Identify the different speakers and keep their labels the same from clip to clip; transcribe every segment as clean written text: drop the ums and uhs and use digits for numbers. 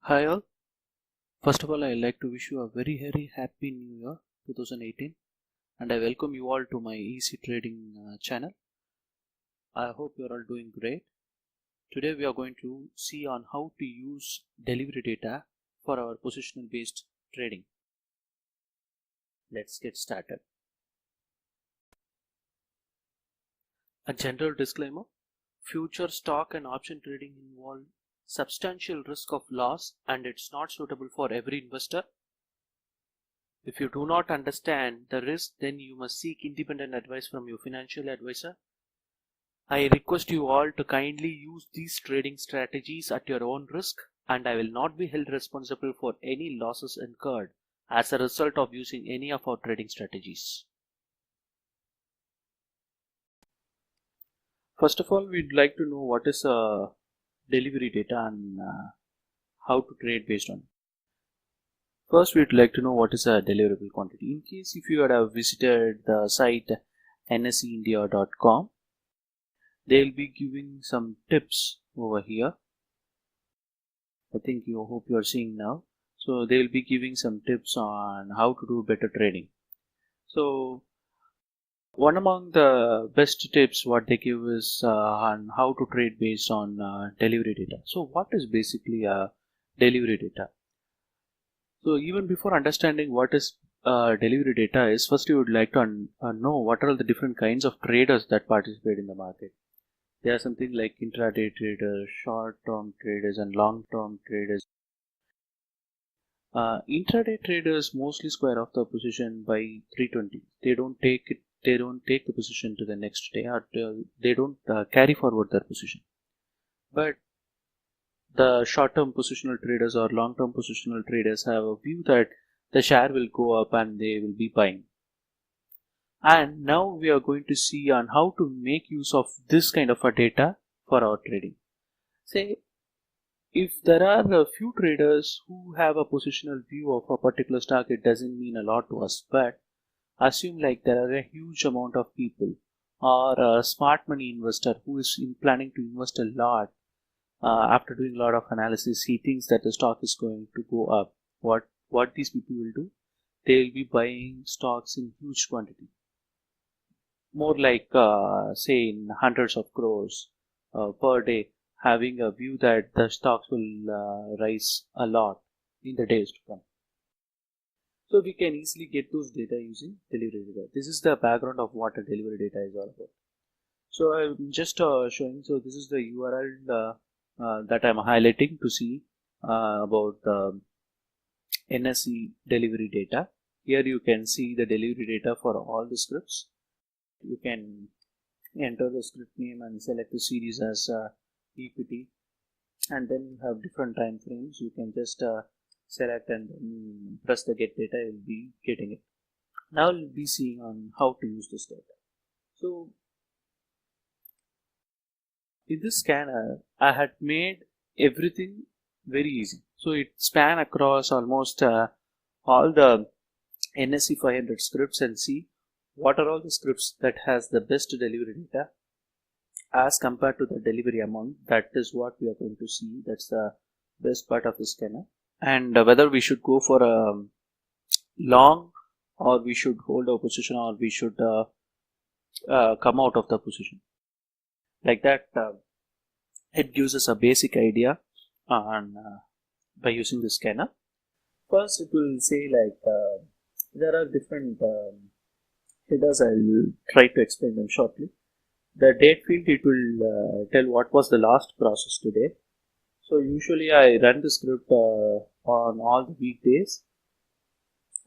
Speaker 1: Hi all. First of all, I'd like to wish you a very happy new year 2018 and I welcome you all to my easy trading channel. I hope you're all doing great. Today we are going to see on how to use delivery data for our positional based trading. Let's get started. A general disclaimer: future stock and option trading involve substantial risk of loss and it's not suitable for every investor. If you do not understand the risk, then you must seek independent advice from your financial advisor. I request you all to kindly use these trading strategies at your own risk, and I will not be held responsible for any losses incurred as a result of using any of our trading strategies. First of all, we'd like to know what is delivery data and how to trade based on it. First, we'd like to know what is a deliverable quantity. In case if you had visited the site NSE-India.com, they'll be giving some tips over here. I think you hope you're seeing now. So they'll be giving some tips on how to do better trading. So one among the best tips what they give is on how to trade based on delivery data. So what is basically a delivery data? So even before understanding what is delivery data is, first you would like to know what are the different kinds of traders that participate in the market. There are something like intraday traders, short-term traders, and long-term traders. Intraday traders mostly square off the position by 320. They don't take it. They don't take the position to the next day, or they don't carry forward their position. But the short-term positional traders or long-term positional traders have a view that the share will go up and they will be buying. And now we are going to see on how to make use of this kind of a data for our trading. Say, if there are a few traders who have a positional view of a particular stock, it doesn't mean a lot to us. But assume like there are a huge amount of people or a smart money investor who is planning to invest a lot. After doing a lot of analysis, he thinks that the stock is going to go up. What these people will do? They will be buying stocks in huge quantity, more like say in hundreds of crores per day, having a view that the stocks will rise a lot in the days to come. So we can easily get those data using delivery data. This is the background of what a delivery data is all about. So I'm just showing. So this is the URL that I'm highlighting to see about NSE delivery data. Here you can see the delivery data for all the scripts. You can enter the script name and select the series as equity, and then you have different time frames. You can just select and then press the get data. You'll be getting it. Now we'll be seeing on how to use this data. So in this scanner, I had made everything very easy. So it span across almost all the NSE-500 scripts and see what are all the scripts that has the best delivery data as compared to the delivery amount. That is what we are going to see. That's the best part of the scanner. And whether we should go for a long, or we should hold our position, or we should come out of the position. Like that, it gives us a basic idea on by using the scanner. First, it will say like there are different headers. I'll try to explain them shortly. The date field, it will tell what was the last process today. So usually I run the script on all the weekdays,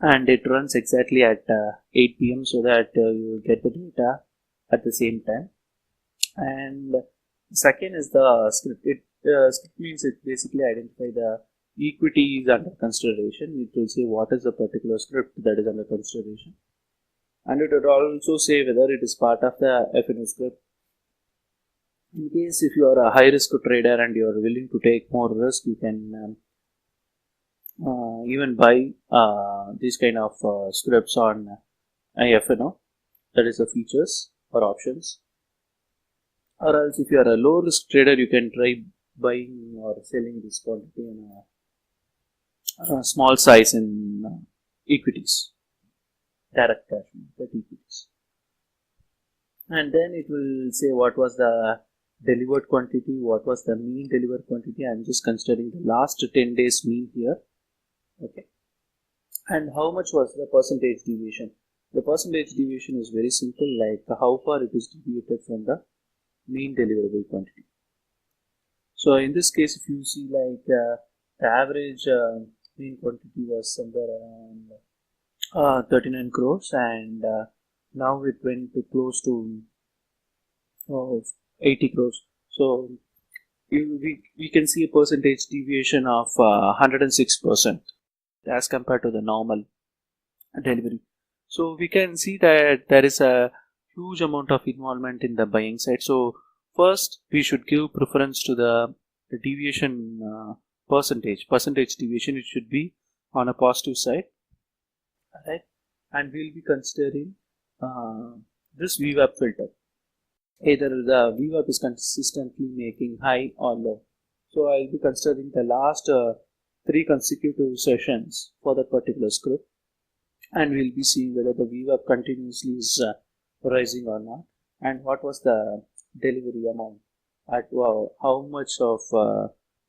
Speaker 1: and it runs exactly at 8 p.m. so that you will get the data at the same time. And second is the script. Script means it basically identify the equity is under consideration. It will say what is the particular script that is under consideration, and it will also say whether it is part of the FNO script. In case if you are a high risk trader and you are willing to take more risk, you can even buy these kind of scripts on FNO, that is the features or options. Or else if you are a low risk trader, you can try buying or selling this quantity in small size in equities, direct cash market equities. And then it will say what was the delivered quantity, what was the mean delivered quantity. I'm just considering the last 10 days mean here. Okay. And how much was the percentage deviation? The percentage deviation is very simple, like how far it is deviated from the mean deliverable quantity. So in this case, if you see like the average mean quantity was somewhere around 39 crores, and now it went to close to 80 crores. So we can see a percentage deviation of 106% as compared to the normal delivery. So we can see that there is a huge amount of involvement in the buying side. So first we should give preference to the deviation percentage deviation. It should be on a positive side, right? And we'll be considering this VWAP filter. Either the VWAP is consistently making high or low. So I'll be considering the last 3 consecutive sessions for that particular script, and we'll be seeing whether the VWAP continuously is rising or not, and what was the delivery amount, at how much of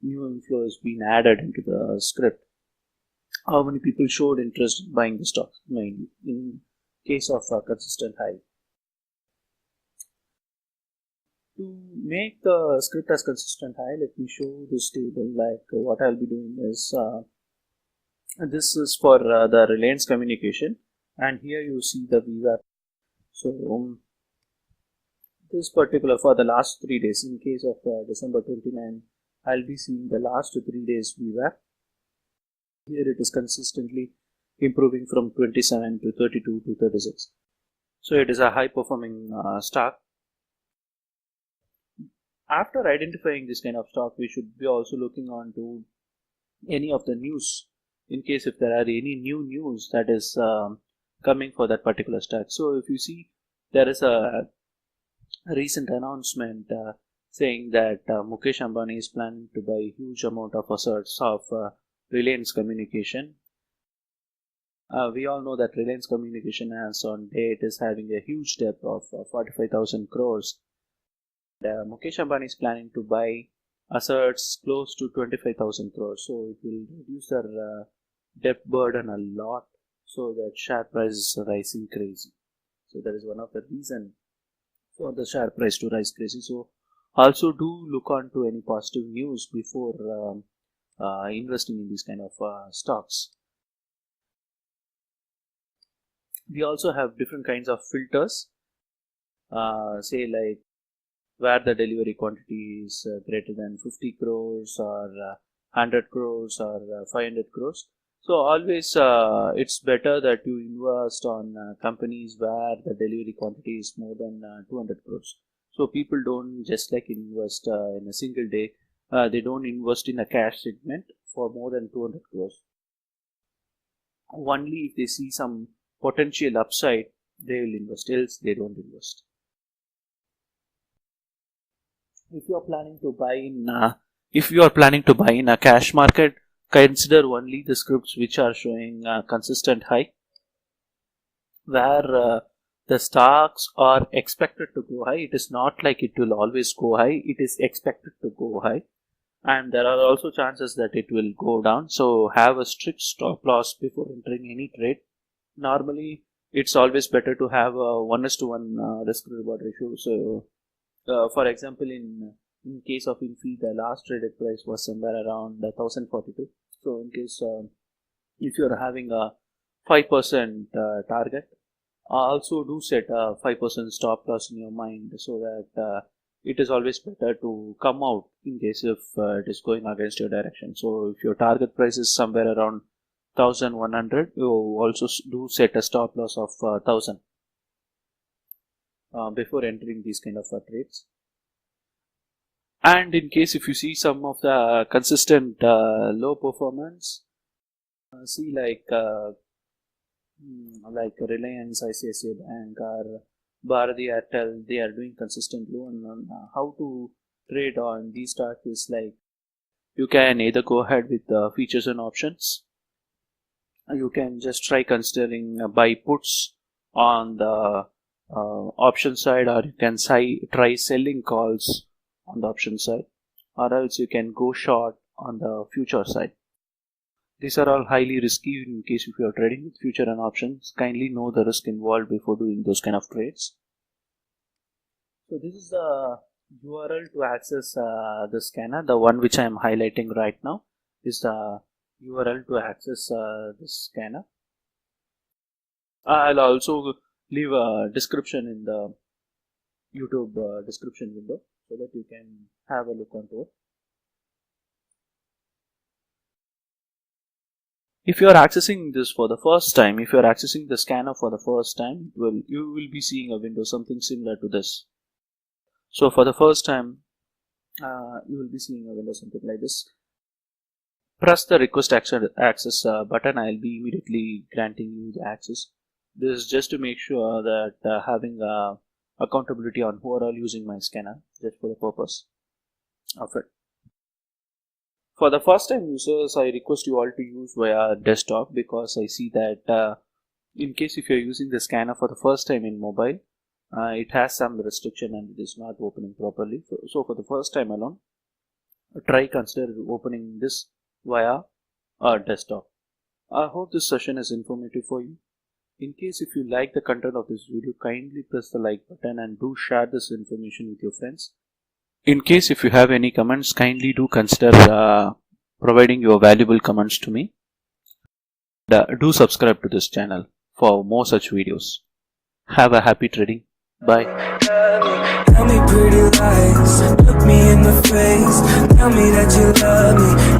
Speaker 1: new inflow has been added into the script, how many people showed interest in buying the stock, mainly in case of a consistent high. To make the script as consistent high, let me show this table. Like what I'll be doing is this is for the Reliance communication, and here you see the VWAP. So this particular for the last 3 days, in case of December 29, I'll be seeing the last 3 days VWAP. Here it is consistently improving from 27 to 32 to 36. So it is a high performing stock. After identifying this kind of stock, we should be also looking on to any of the news, in case if there are any new news that is coming for that particular stock. So if you see, there is a recent announcement saying that Mukesh Ambani is planning to buy a huge amount of assets of Reliance Communication. We all know that Reliance Communication as on date is having a huge debt of 45,000 crores. Mukesh Ambani is planning to buy assets close to 25,000 crores, so it will reduce their debt burden a lot, so that share price is rising crazy. So that is one of the reason for the share price to rise crazy. So also do look on to any positive news before investing in these kind of stocks. We also have different kinds of filters, say like where the delivery quantity is greater than 50 crores or 100 crores or 500 crores. So always it's better that you invest on companies where the delivery quantity is more than 200 crores. So people don't just like invest in a single day. They don't invest in a cash segment for more than 200 crores. Only if they see some potential upside, they will invest, else they don't invest. If you are planning to buy in a cash market, consider only the scripts which are showing consistent high, where the stocks are expected to go high. It is not like it will always go high, it is expected to go high, and there are also chances that it will go down. So have a strict stop loss before entering any trade. Normally it's always better to have a 1:1 risk reward ratio. So for example, in case of Infi, the last traded price was somewhere around 1042. So in case if you are having a 5% target, also do set a 5% stop loss in your mind, so that it is always better to come out in case if it is going against your direction. So if your target price is somewhere around 1100, you also do set a stop loss of 1000 before entering these kind of trades. And in case if you see some of the consistent low performance, see like Reliance, ICICI Bank or Bharati Airtel, they are doing consistent low. And how to trade on these stocks is like, you can either go ahead with features and options, You can just try considering buy puts on the option side, or you can try selling calls on the option side, or else you can go short on the future side. These are all highly risky in case if you are trading with future and options. Kindly know the risk involved before doing those kind of trades. So this is the URL to access the scanner. The one which I am highlighting right now is the URL to access this scanner. I'll also leave a description in the YouTube description window so that you can have a look onto it. If you are accessing this for the first time, if you are accessing the scanner for the first time, you will be seeing a window something similar to this. So for the first time, you will be seeing a window something like this. Press the request access button. I'll be immediately granting you the access. This is just to make sure that having accountability on who are all using my scanner, just for the purpose of it. For the first time users, I request you all to use via desktop, because I see that in case if you're using the scanner for the first time in mobile, it has some restriction and it is not opening properly. So for the first time alone, consider opening this via desktop. I hope this session is informative for you. In case if you like the content of this video, kindly press the like button and do share this information with your friends. In case if you have any comments, kindly do consider providing your valuable comments to me. Do subscribe to this channel for more such videos. Have a happy trading. Bye.
Speaker 2: Tell me pretty lies, look me in the face, tell me that you love me.